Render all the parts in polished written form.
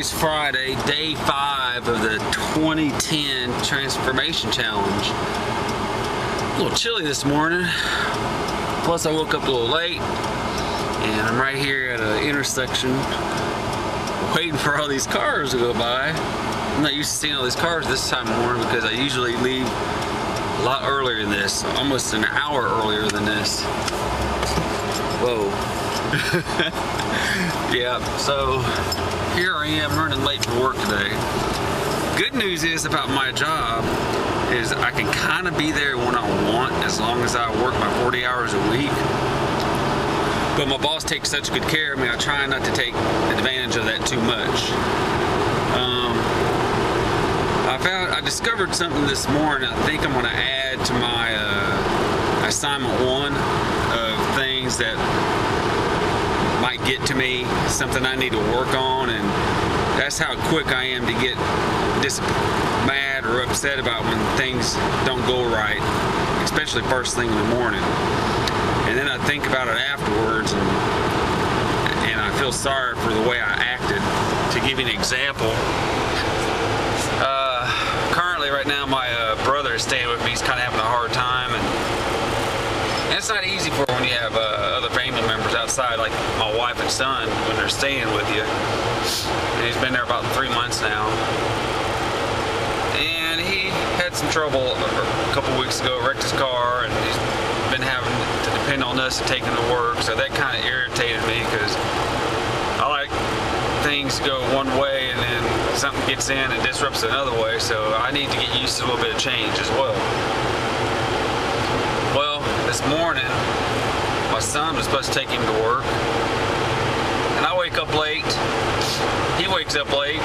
Today's Friday, day 5 of the 2010 Transformation Challenge. A little chilly this morning, plus I woke up a little late, and I'm right here at an intersection waiting for all these cars to go by. I'm not used to seeing all these cars this time of morning because I usually leave a lot earlier than this, almost an hour earlier than this. Whoa. Yeah, so here I am running late for work today. Good news is about my job is I can kind of be there when I want as long as I work my 40 hours a week. But my boss takes such good care of me, I try not to take advantage of that too much. I discovered something this morning I think I'm going to add to my assignment 1 of things that might get to me, something I need to work on, and that's how quick I am to get mad or upset about when things don't go right, especially first thing in the morning. And then I think about it afterwards, and I feel sorry for the way I acted. To give you an example, currently right now my brother is staying with me. He's kind of having a hard time, and it's not easy for when you have other family members outside, like my wife and son, when they're staying with you. And he's been there about 3 months now. And he had some trouble a couple weeks ago, wrecked his car, and he's been having to depend on us to take him to work. So that kind of irritated me because I like things to go one way and then something gets in and disrupts it another way. So I need to get used to a little bit of change as well. Well, this morning, my son was supposed to take him to work, and I wake up late, he wakes up late,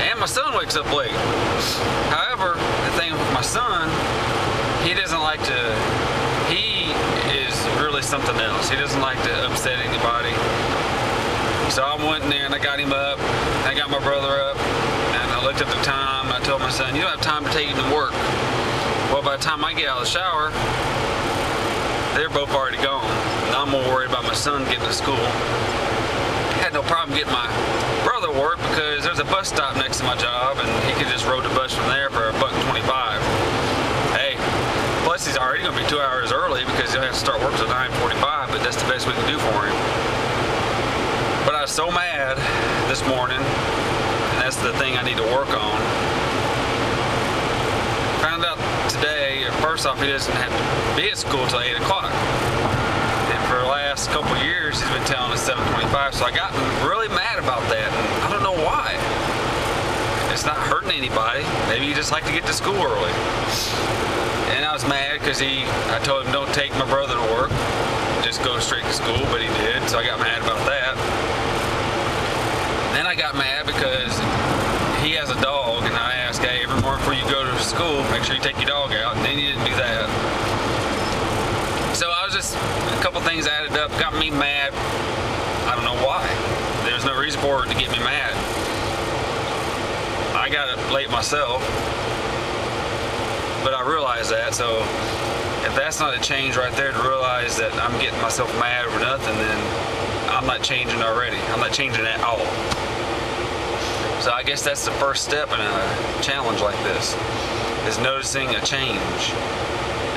and my son wakes up late. However, the thing with my son, he doesn't like to, he is really something else. He doesn't like to upset anybody. So I went in there and I got him up, and I got my brother up, and I looked at the time, and I told my son, you don't have time to take him to work. Well, by the time I get out of the shower, they're both already gone. And I'm more worried about my son getting to school. I had no problem getting my brother to work because there's a bus stop next to my job, and he could just rode the bus from there for $1.25. Hey, plus he's already going to be 2 hours early because he'll have to start work till 9:45, but that's the best we can do for him. But I was so mad this morning, and that's the thing I need to work on. Found out today, first off, he doesn't have to be at school till 8 o'clock. And for the last couple of years, he's been telling us 7:25, so I got really mad about that, and I don't know why. It's not hurting anybody. Maybe you just like to get to school early. And I was mad because I told him don't take my brother to work, just go straight to school, but he did, so I got mad about that. Then I got mad because he has a dog, and I asked, hey, every morning before you go to school, make sure you take your dog out, and then he didn't do that. So I was just, a couple things added up, got me mad. I don't know why. There's no reason for it to get me mad. I got up late myself, but I realized that, so if that's not a change right there to realize that I'm getting myself mad over nothing, then I'm not changing already. I'm not changing at all. So I guess that's the first step in a challenge like this, is noticing a change.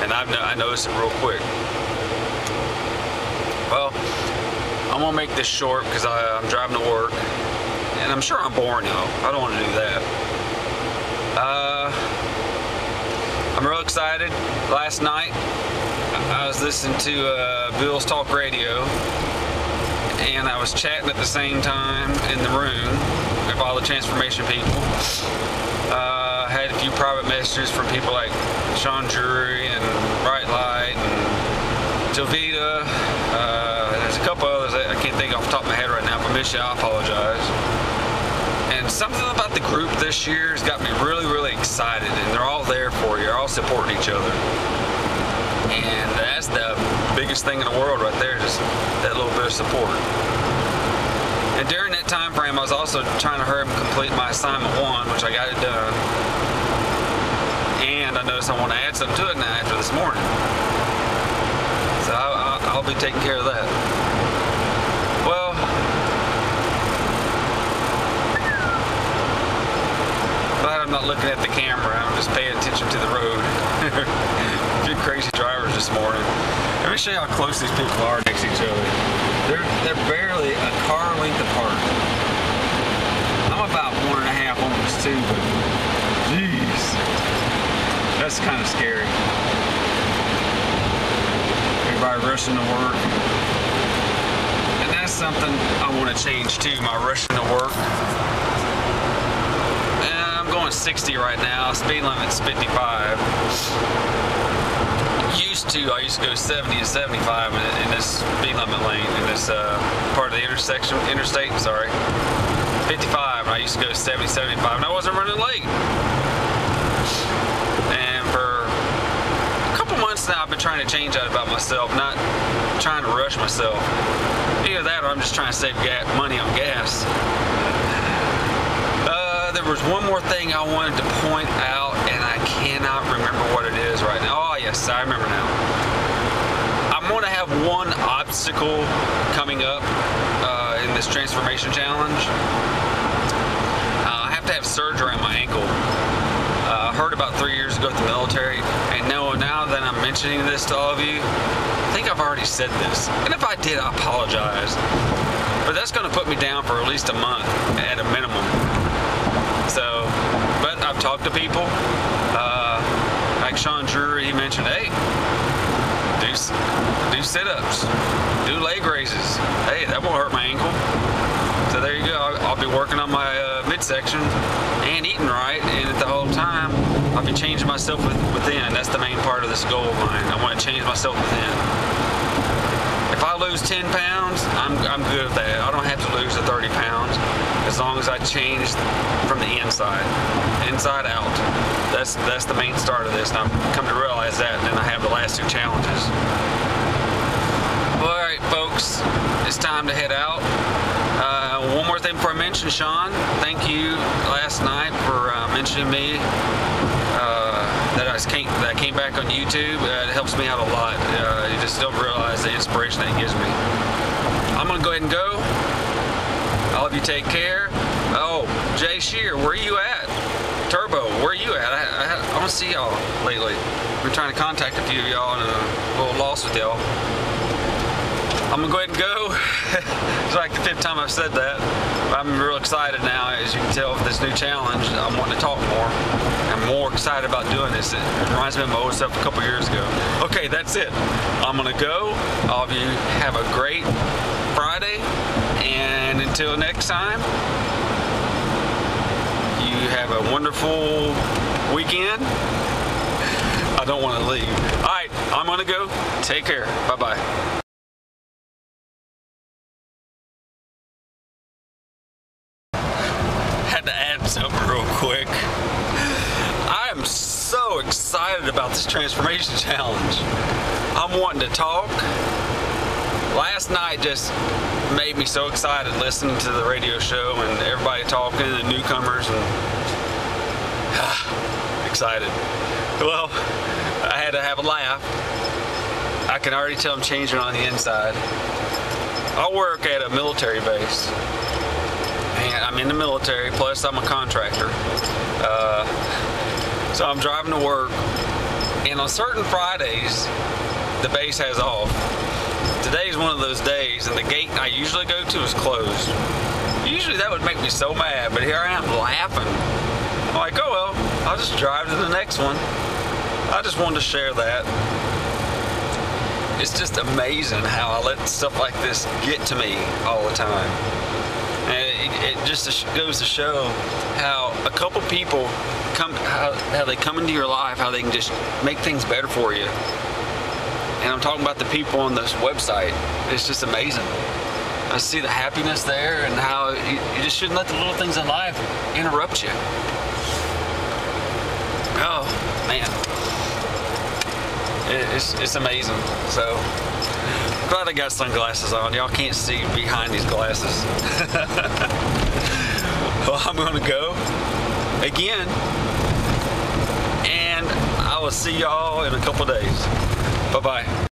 And I noticed it real quick. Well, I'm gonna make this short because I'm driving to work, and I'm sure I'm boring y'all. I don't want to do that. I'm real excited. Last night, I was listening to Bill's Talk Radio, and I was chatting at the same time in the room with all the transformation people. I had a few private messages from people like Sean Drury and Bright Light and Jovita. There's a couple others I can't think off the top of my head right now. If I miss you, I apologize. And something about the group this year has got me really, really excited, and they're all there for you. They're all supporting each other. And that's the biggest thing in the world right there, just that little bit of support. And during that time frame, I was also trying to hurry up and complete my assignment 1, which I got it done. And I noticed I want to add something to it now after this morning. So I'll be taking care of that. Well, I'm not looking at the camera. I'm just paying attention to the road. A few crazy drivers this morning. Let me show you how close these people are next to each other. They're barely a car length apart. I'm about 1.5, almost 2, but jeez, that's kind of scary. Everybody rushing to work. And that's something I want to change too, my rushing to work. And I'm going 60 right now, speed limit's 55. I used to go 70 and 75 in this speed limit lane, in this part of the interstate, sorry. 55, and I used to go 70, 75, and I wasn't running late. And for a couple months now, I've been trying to change that about myself, not trying to rush myself. Either that or I'm just trying to save money on gas. There was one more thing I wanted to point out, and I cannot remember what it is right now. Oh, yes, I remember now. I'm going to have one obstacle coming up in this transformation challenge. I have to have surgery on my ankle. I heard about 3 years ago at the military, and now that I'm mentioning this to all of you, I think I've already said this. And if I did, I apologize. But that's going to put me down for at least a month at a minimum. So, but I've talked to people, like Sean Drury, he mentioned, hey, do sit-ups, do leg raises. Hey, that won't hurt my ankle. So there you go. I'll be working on my midsection and eating right, and at the whole time, I'll be changing myself within. That's the main part of this goal of mine. I want to change myself within. If I lose 10 pounds, I'm good with that. I don't have to lose the 30 pounds as long as I change from the inside out. That's the main start of this, and I've come to realize that, and then I have the last 2 challenges. All right, folks, it's time to head out. One more thing before I mention, Sean, thank you last night for mentioning me. That I came back on YouTube. It helps me out a lot. You just don't realize the inspiration that it gives me. I'm going to go ahead and go. All of you take care. Oh, Jay Shear, where are you at? Turbo, where are you at? I don't see y'all lately. I've been trying to contact a few of y'all and a little lost with y'all. I'm going to go ahead and go. It's like the 5th time I've said that. I'm real excited now, as you can tell, for this new challenge. I'm wanting to talk more. I'm more excited about doing this. It reminds me of my old self a couple years ago. Okay, that's it. I'm going to go. All of you have a great Friday. And until next time, you have a wonderful weekend. I don't want to leave. All right, I'm going to go. Take care. Bye-bye. To add something real quick. I am so excited about this transformation challenge. I'm wanting to talk. Last night just made me so excited listening to the radio show and everybody talking, the newcomers, and excited. Well, I had to have a laugh. I can already tell I'm changing on the inside. I work at a military base. And I'm in the military, plus I'm a contractor. So I'm driving to work, and on certain Fridays, the base has off. Today's one of those days, and the gate I usually go to is closed. Usually that would make me so mad, but here I am laughing. I'm like, oh well, I'll just drive to the next one. I just wanted to share that. It's just amazing how I let stuff like this get to me all the time. And it just goes to show how a couple people how they come into your life, how they can just make things better for you. And I'm talking about the people on this website. It's just amazing. I see the happiness there, and how you just shouldn't let the little things in life interrupt you. Oh man, it's amazing. So glad I got sunglasses on. Y'all can't see behind these glasses. Well, I'm gonna go again, and I will see y'all in a couple days. Bye-bye.